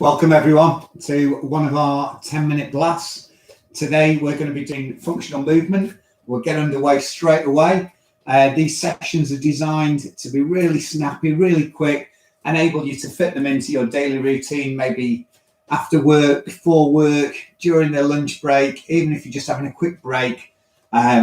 Welcome everyone to one of our 10-minute blasts. Today we're going to be doing functional movement. We'll get underway straight away. These sections are designed to be really snappy, really quick, enable you to fit them into your daily routine, maybe after work, before work, during the lunch break, even if you're just having a quick break,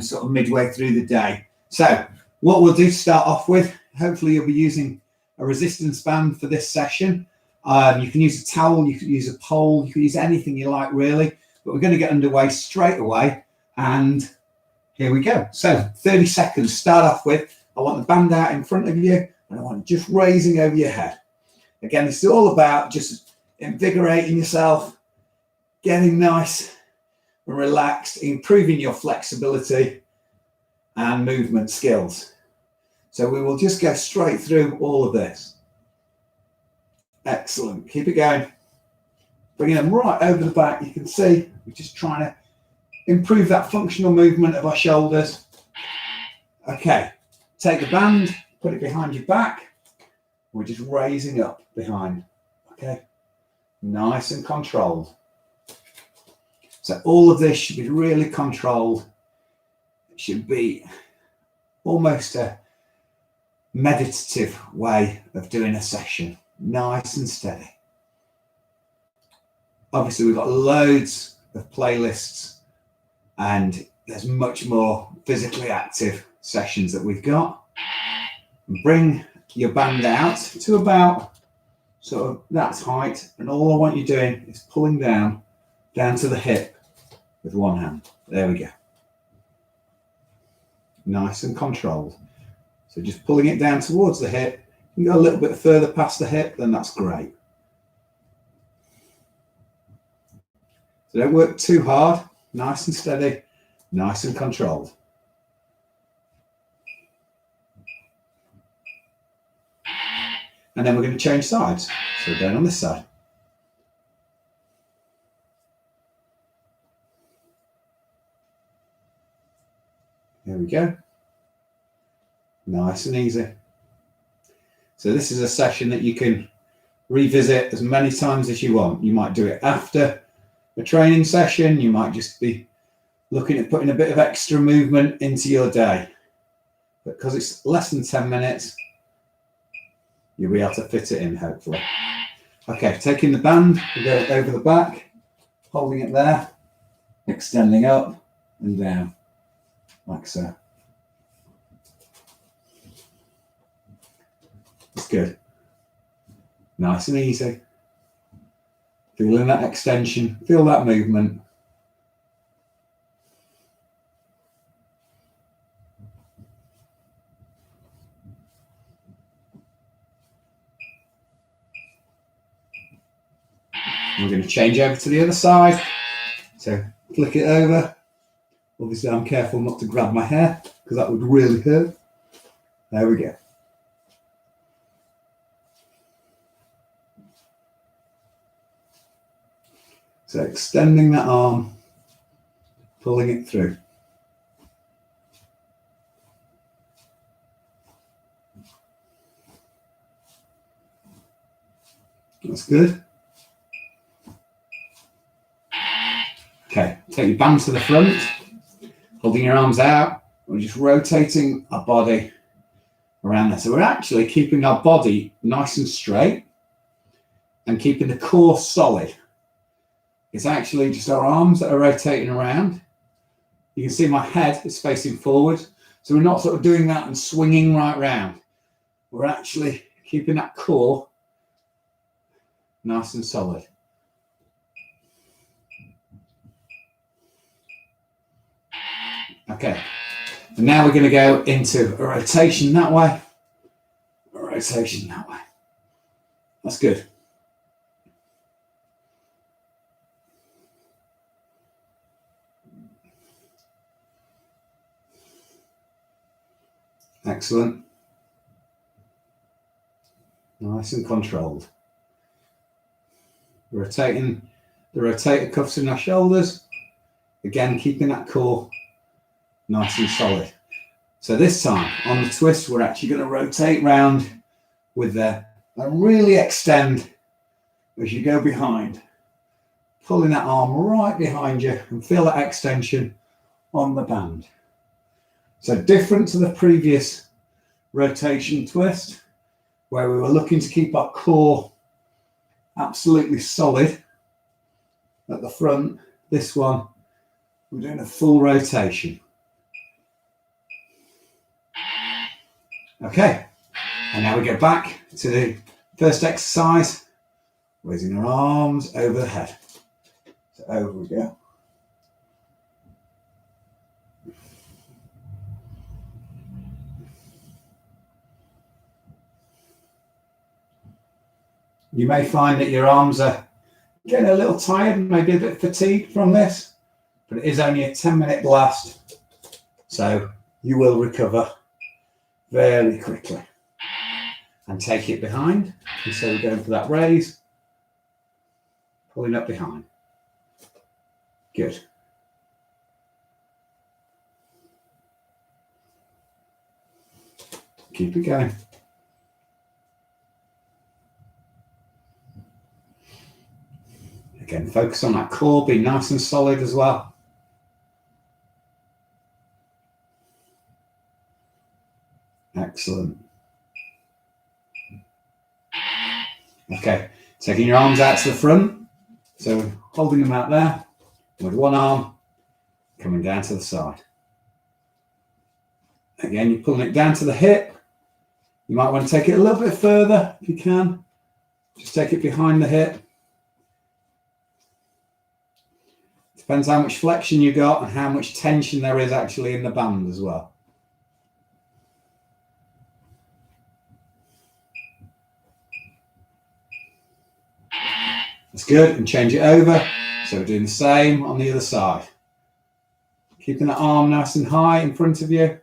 sort of midway through the day. So what we'll do to start off with, hopefully you'll be using a resistance band for this session. You can use a towel, you can use a pole, you can use anything you like really, but we're going to get underway straight away and here we go. So 30 seconds, start off with, I want the band out in front of you and I want it just raising over your head. Again, this is all about just invigorating yourself, getting nice and relaxed, improving your flexibility and movement skills. So we will just go straight through all of this. Excellent. Keep it going. Bringing them right over the back. You can see we're just trying to improve that functional movement of our shoulders. Okay. Take the band, put it behind your back. We're just raising up behind. Okay. Nice and controlled. So all of this should be really controlled. It should be almost a meditative way of doing a session. Nice and steady. Obviously, we've got loads of playlists and there's much more physically active sessions that we've got. Bring your band out to about sort of that height, and all I want you doing is pulling down to the hip with one hand. There we go. Nice and controlled. So just pulling it down towards the hip. You go a little bit further past the hip, then that's great. So don't work too hard, nice and steady, nice and controlled. And then we're going to change sides. So we're going on this side. There we go. Nice and easy. So this is a session that you can revisit as many times as you want. You might do it after a training session. You might just be looking at putting a bit of extra movement into your day. But because it's less than 10 minutes, you'll be able to fit it in, hopefully. Okay, taking the band, we go over the back, holding it there, extending up and down, like so. It's good. Nice and easy. Feeling that extension, feel that movement. We're going to change over to the other side. So flick it over. Obviously I'm careful not to grab my hair because that would really hurt. There we go. So extending that arm, pulling it through. That's good. Okay, take your band to the front, holding your arms out. We're just rotating our body around there. So we're actually keeping our body nice and straight and keeping the core solid. It's actually just our arms that are rotating around. You can see my head is facing forward. So we're not sort of doing that and swinging right round. We're actually keeping that core nice and solid. Okay, and now we're going to go into a rotation that way, a rotation that way. That's good. Excellent. Nice and controlled. Rotating the rotator cuffs in our shoulders. Again, keeping that core nice and solid. So this time on the twist, we're actually going to rotate round with and really extend as you go behind, pulling that arm right behind you and feel that extension on the band. So different to the previous rotation twist, where we were looking to keep our core absolutely solid at the front. This one, we're doing a full rotation. Okay, and now we go back to the first exercise, raising our arms over the head. So over we go. You may find that your arms are getting a little tired, maybe a bit fatigued from this, but it is only a 10-minute blast, so you will recover very quickly. And take it behind, and so we're going for that raise, pulling up behind. Good. Keep it going. Again, focus on that core, be nice and solid as well. Excellent. Okay, taking your arms out to the front. So holding them out there with one arm coming down to the side. Again, you're pulling it down to the hip. You might want to take it a little bit further if you can. Just take it behind the hip. Depends how much flexion you got and how much tension there is actually in the band as well. That's good, and change it over. So we're doing the same on the other side. Keeping that arm nice and high in front of you,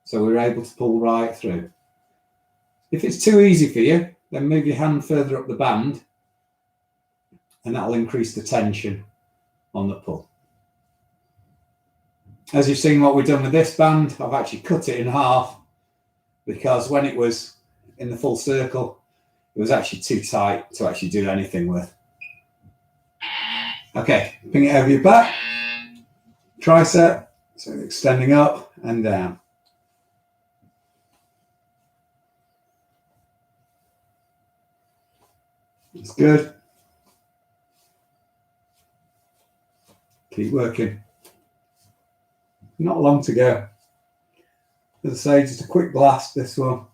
so we're able to pull right through. If it's too easy for you, then move your hand further up the band, and that'll increase the tension on the pull. As you've seen what we've done with this band, I've actually cut it in half, because when it was in the full circle, it was actually too tight to actually do anything with. Okay, bring it over your back, tricep, so extending up and down. That's good. Keep working. Not long to go. As I say, just a quick blast, this one.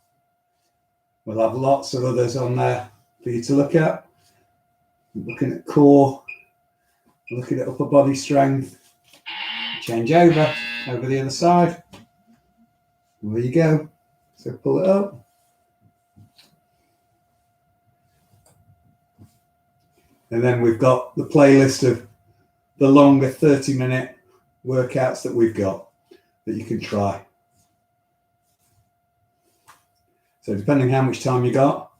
We'll have lots of others on there for you to look at. Looking at core, looking at upper body strength. Change over the other side. There you go. So pull it up. And then we've got the playlist of the longer 30-minute workouts that we've got that you can try. So depending how much time you got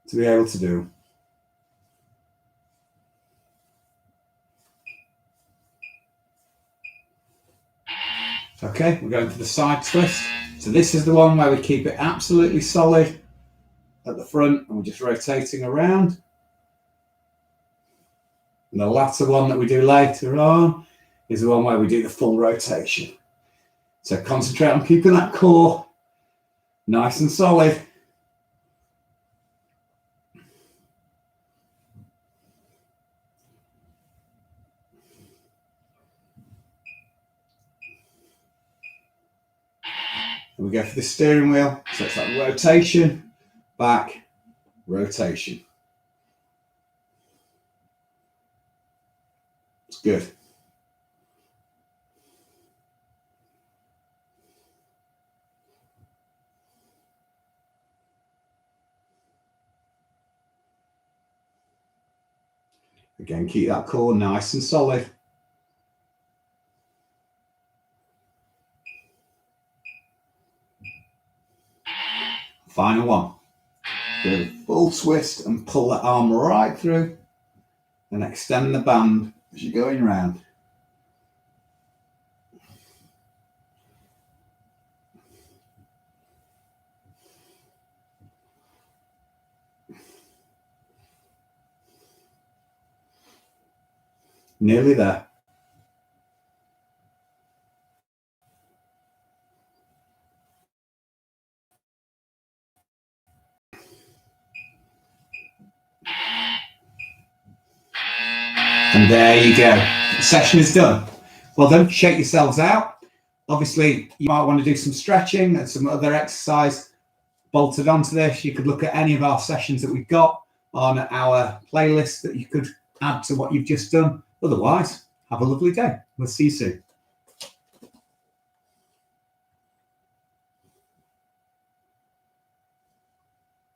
to be able to do. Okay, we're going for the side twist. So this is the one where we keep it absolutely solid at the front and we're just rotating around. And the latter one that we do later on is the one where we do the full rotation. So concentrate on keeping that core nice and solid. And we go for the steering wheel. So it's like rotation, back, rotation. It's good. Again, keep that core nice and solid. Final one. Do a full twist and pull that arm right through and extend the band as you're going around. Nearly there. And there you go. The session is done. Well done. Shake yourselves out. Obviously, you might want to do some stretching and some other exercise bolted onto this. You could look at any of our sessions that we've got on our playlist that you could add to what you've just done. Otherwise, have a lovely day. We'll see you soon.